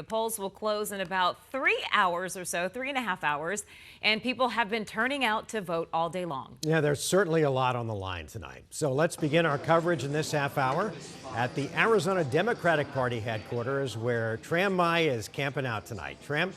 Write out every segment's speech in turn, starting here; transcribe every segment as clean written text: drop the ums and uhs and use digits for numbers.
The polls will close in about 3 hours or so, 3.5 hours, and people have been turning out to vote all day long. Yeah, there's certainly a lot on the line tonight. So let's begin our coverage in this half hour at the Arizona Democratic Party headquarters, where Tram Mai is camping out tonight. Tram?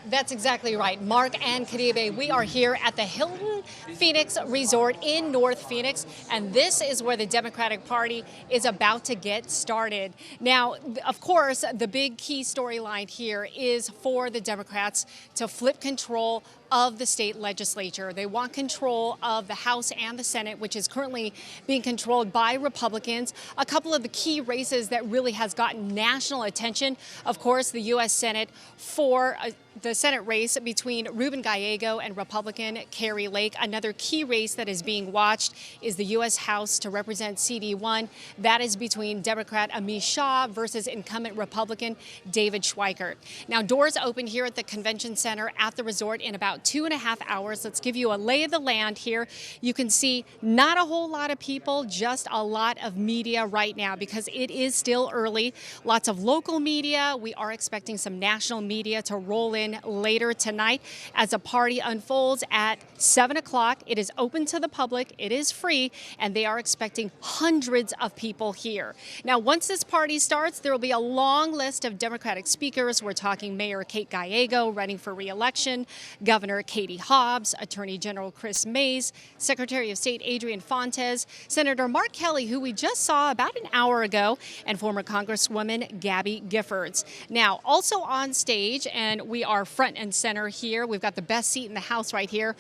That's exactly right. Mark and Caribe, we are here at the Hilton Phoenix Resort in North Phoenix, and this is where the Democratic Party is about to get started. Now, of course, the big key storyline here is for the Democrats to flip control of the state legislature. They want control of the House and the Senate, which is currently being controlled by Republicans. A couple of the key races that really has gotten national attention, of course, the U.S. Senate for the Senate race between Ruben Gallego and Republican Kari Lake. Another key race that is being watched is the U.S. House to represent CD1. That is between Democrat Amish Shah versus incumbent Republican David Schweikert. Now, doors open here at the Convention Center at the resort in about 2.5 hours. Let's give you a lay of the land here. You can see not a whole lot of people, just a lot of media right now because it is still early. Lots of local media. We are expecting some national media to roll in later tonight as the party unfolds at 7 o'clock. It is open to the public. It is free, and they are expecting hundreds of people here. Now, once this party starts, there will be a long list of Democratic speakers. We're talking Mayor Kate Gallego running for re-election, Governor Katie Hobbs, Attorney General Chris Mays, Secretary of State Adrian Fontes, Senator Mark Kelly, who we just saw about an hour ago, and former Congresswoman Gabby Giffords. Now, also on stage, and we are front and center here, we've got the best seat in the House right here,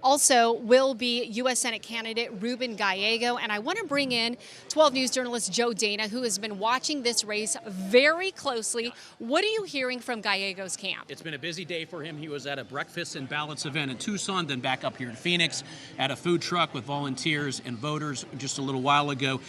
also will be U.S. Senate candidate Ruben Gallego. And I want to bring in 12 News journalist Joe Dana, who has been watching this race very closely. What are you hearing from Gallego's camp? It's been a busy day for him. He was at a breakfast and ballots event in Tucson, then back up here in Phoenix at a food truck with volunteers and voters just a little while ago.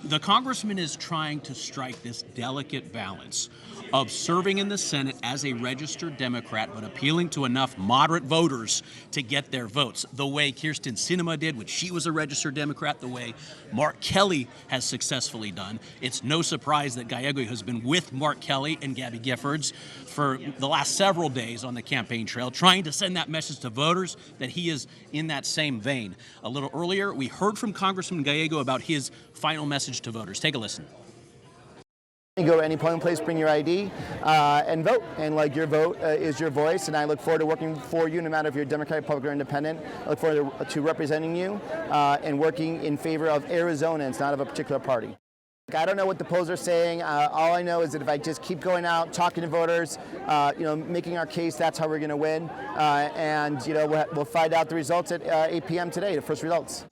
The congressman is trying to strike this delicate balance of serving in the Senate as a registered Democrat, but appealing to enough moderate voters to get their votes, the way Kyrsten Sinema did when she was a registered Democrat, the way Mark Kelly has successfully done. It's no surprise that Gallego has been with Mark Kelly and Gabby Giffords for the last several days on the campaign trail, trying to send that message to voters that he is in that same vein. A little earlier, we heard from Congressman Gallego about his final message to voters. Take a listen. You go to any polling place, bring your ID, and vote. And your vote is your voice. And I look forward to working for you, no matter if you're Democratic, Republican, or Independent. I look forward to representing you and working in favor of Arizonans, not of a particular party. I don't know what the polls are saying. All I know is that if I just keep going out, talking to voters, making our case, that's how we're going to win. We'll find out the results at 8 p.m. today, the first results.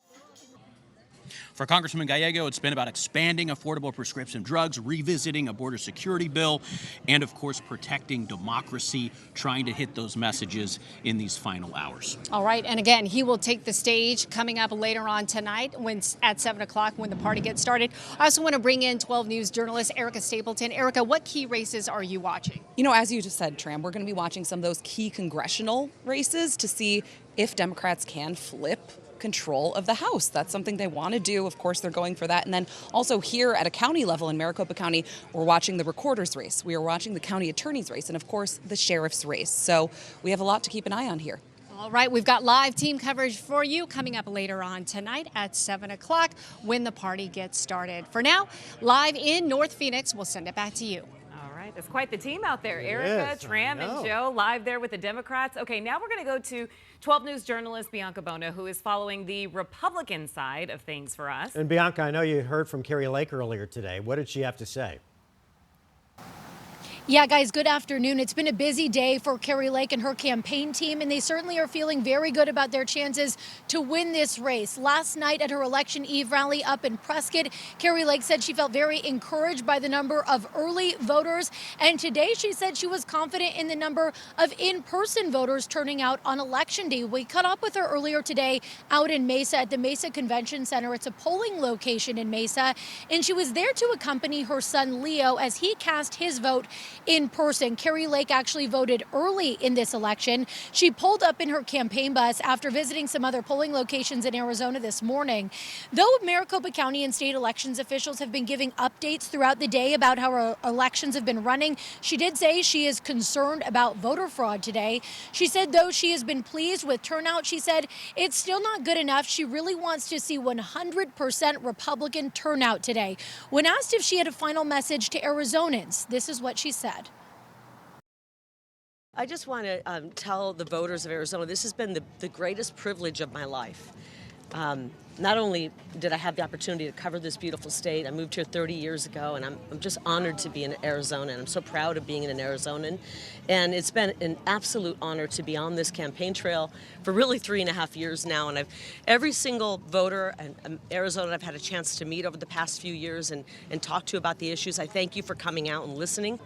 For Congressman Gallego, it's been about expanding affordable prescription drugs, revisiting a border security bill, and, of course, protecting democracy, trying to hit those messages in these final hours. All right. And again, he will take the stage coming up later on tonight at 7 o'clock when the party gets started. I also want to bring in 12 News journalist Erica Stapleton. Erica, what key races are you watching? You know, as you just said, Tram, we're going to be watching some of those key congressional races to see if Democrats can flip control of the House. That's something they want to do. Of course, they're going for that. And then also here at a county level in Maricopa County, we're watching the recorder's race. We are watching the county attorney's race and, of course, the sheriff's race. So we have a lot to keep an eye on here. All right, we've got live team coverage for you coming up later on tonight at 7 o'clock when the party gets started. For now, live in North Phoenix, we'll send it back to you. It's quite the team out there. Erica, Tram, and Joe live there with the Democrats. Okay, now we're going to go to 12 News journalist Bianca Bono, who is following the Republican side of things for us. And Bianca, I know you heard from Kari Lake earlier today. What did she have to say? Yeah, guys, good afternoon. It's been a busy day for Kari Lake and her campaign team, and they certainly are feeling very good about their chances to win this race. Last night at her election eve rally up in Prescott, Kari Lake said she felt very encouraged by the number of early voters, and today she said she was confident in the number of in-person voters turning out on Election Day. We caught up with her earlier today out in Mesa at the Mesa Convention Center. It's a polling location in Mesa, and she was there to accompany her son Leo as he cast his vote in person. Kari Lake actually voted early in this election. She pulled up in her campaign bus after visiting some other polling locations in Arizona this morning. Though Maricopa County and state elections officials have been giving updates throughout the day about how our elections have been running, she did say she is concerned about voter fraud today. She said, though she has been pleased with turnout, she said it's still not good enough. She really wants to see 100% Republican turnout today. When asked if she had a final message to Arizonans, this is what she said. I just want to tell the voters of Arizona, this has been the greatest privilege of my life. Not only did I have the opportunity to cover this beautiful state, I moved here 30 years ago, and I'm just honored to be in Arizona, and I'm so proud of being an Arizonan. And it's been an absolute honor to be on this campaign trail for really 3.5 years now. And every single voter in Arizona I've had a chance to meet over the past few years and talk to about the issues. I thank you for coming out and listening.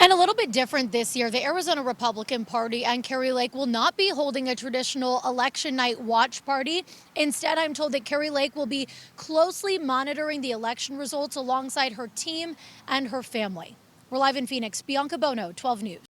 And a little bit different this year, the Arizona Republican Party and Kari Lake will not be holding a traditional election night watch party. Instead, I'm told that Kari Lake will be closely monitoring the election results alongside her team and her family. We're live in Phoenix. Bianca Bono, 12 News.